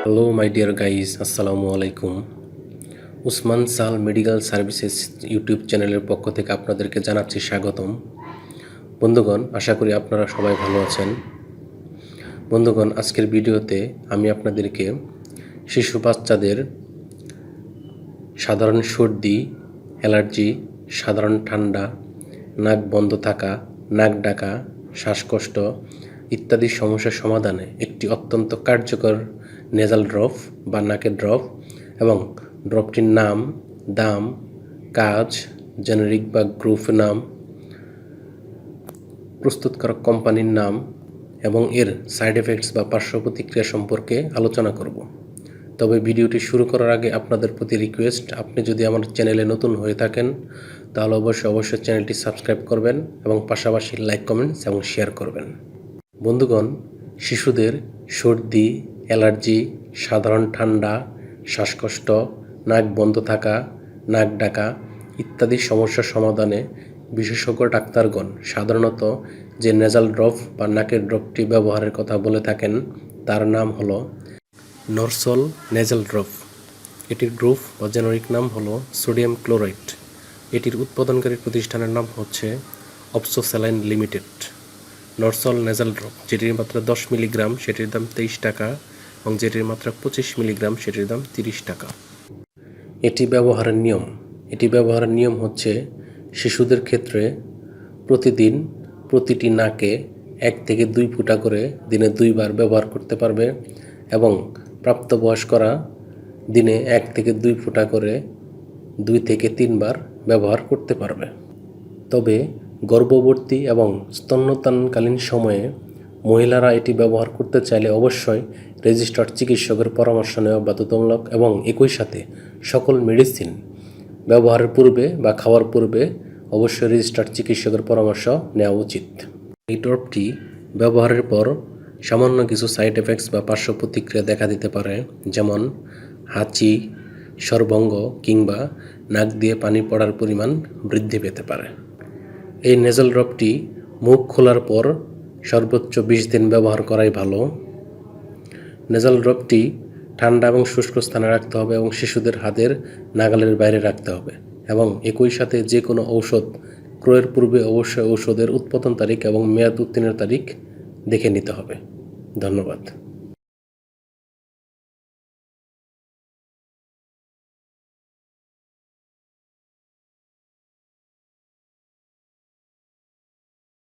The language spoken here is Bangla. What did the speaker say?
হ্যালো মাই ডিয়ার গাইজ, আসসালামু আলাইকুম। উসমান সাল মেডিকেল সার্ভিসেস ইউটিউব চ্যানেলের পক্ষ থেকে আপনাদেরকে জানাচ্ছি স্বাগতম। বন্ধুগণ, আশা করি আপনারা সবাই ভালো আছেন। বন্ধুগণ, আজকের ভিডিওতে আমি আপনাদেরকে শিশু বাচ্চাদের সাধারণ সর্দি, অ্যালার্জি, সাধারণ ঠান্ডা, নাক বন্ধ থাকা, নাক ডাকা, শ্বাসকষ্ট ইত্যাদি সমস্যার সমাধানে একটি অত্যন্ত কার্যকর নেজাল ড্রপ বা নাকের ড্রপ এবং ড্রপটির নাম, দাম, কাজ, জেনেরিক বা গ্রুপ নাম, প্রস্তুতকারক কোম্পানির নাম এবং এর সাইড এফেক্টস বা পার্শ্ব প্রতিক্রিয়া সম্পর্কে আলোচনা করব। তবে ভিডিওটি শুরু করার আগে আপনাদের প্রতি রিকোয়েস্ট, আপনি যদি আমার চ্যানেলে নতুন হয়ে থাকেন তাহলে অবশ্যই চ্যানেলটি সাবস্ক্রাইব করবেন এবং পাশাপাশি লাইক, কমেন্টস এবং শেয়ার করবেন। বন্ধুগণ, শিশুদের সর্দি, অ্যালার্জি, সাধারণ ঠান্ডা, শ্বাসকষ্ট, নাক বন্ধ থাকা, নাক ডাকা ইত্যাদি সমস্যার সমাধানে বিশেষজ্ঞ ডাক্তারগণ সাধারণত যে নেজাল ড্রপ বা নাকের ড্রপটি ব্যবহারের কথা বলে থাকেন তার নাম হলো নরসল নেজাল ড্রপ। এটির গ্রুপ বা জেনেরিক নাম হলো সোডিয়াম ক্লোরাইড। এটির উৎপাদনকারী প্রতিষ্ঠানের নাম হচ্ছে অপসোস্যালাইন লিমিটেড। নরসল নেজাল ড্রপ যেটির মাত্রা 10 মিলিগ্রাম সেটির দাম 23 টাকা এবং যেটির মাত্রা 25 মিলিগ্রাম সেটির দাম 30 টাকা। এটি ব্যবহারের নিয়ম হচ্ছে শিশুদের ক্ষেত্রে প্রতিদিন প্রতিটি নাকে 1 থেকে 2 ফোঁটা করে দিনে 2 বার ব্যবহার করতে পারবে এবং প্রাপ্তবয়স্করা দিনে 1 থেকে 2 ফোঁটা করে 2 থেকে 3 বার ব্যবহার করতে পারবে। তবে গর্ভবতী এবং স্তন্যদানকালীন সময়ে মহিলারা এটি ব্যবহার করতে চাইলে অবশ্যই রেজিস্টার্ড চিকিৎসকের পরামর্শ নেওয়া বাধ্যতামূলক এবং একই সাথে সকল মেডিসিন ব্যবহারের পূর্বে বা খাওয়ার পূর্বে অবশ্যই রেজিস্টার্ড চিকিৎসকের পরামর্শ নেওয়া উচিত। এই ড্রপটি ব্যবহারের পর সামান্য কিছু সাইড এফেক্টস বা পার্শ্ব প্রতিক্রিয়া দেখা দিতে পারে, যেমন হাঁচি, স্বরভঙ্গ কিংবা নাক দিয়ে পানি পড়ার পরিমাণ বৃদ্ধি পেতে পারে। এই নেজাল ড্রপটি মুখ খোলার পর সর্বোচ্চ 20 দিন ব্যবহার করাই ভালো। নেজাল ড্রপটি ঠান্ডা এবং শুষ্ক স্থানে রাখতে হবে এবং শিশুদের হাতের নাগালের বাইরে রাখতে হবে এবং একই সাথে যে কোনো ঔষধ ক্রয়ের পূর্বে অবশ্যই ঔষধের উৎপাদন তারিখ এবং মেয়াদ উত্তীর্ণের তারিখ দেখে নিতে হবে। ধন্যবাদ।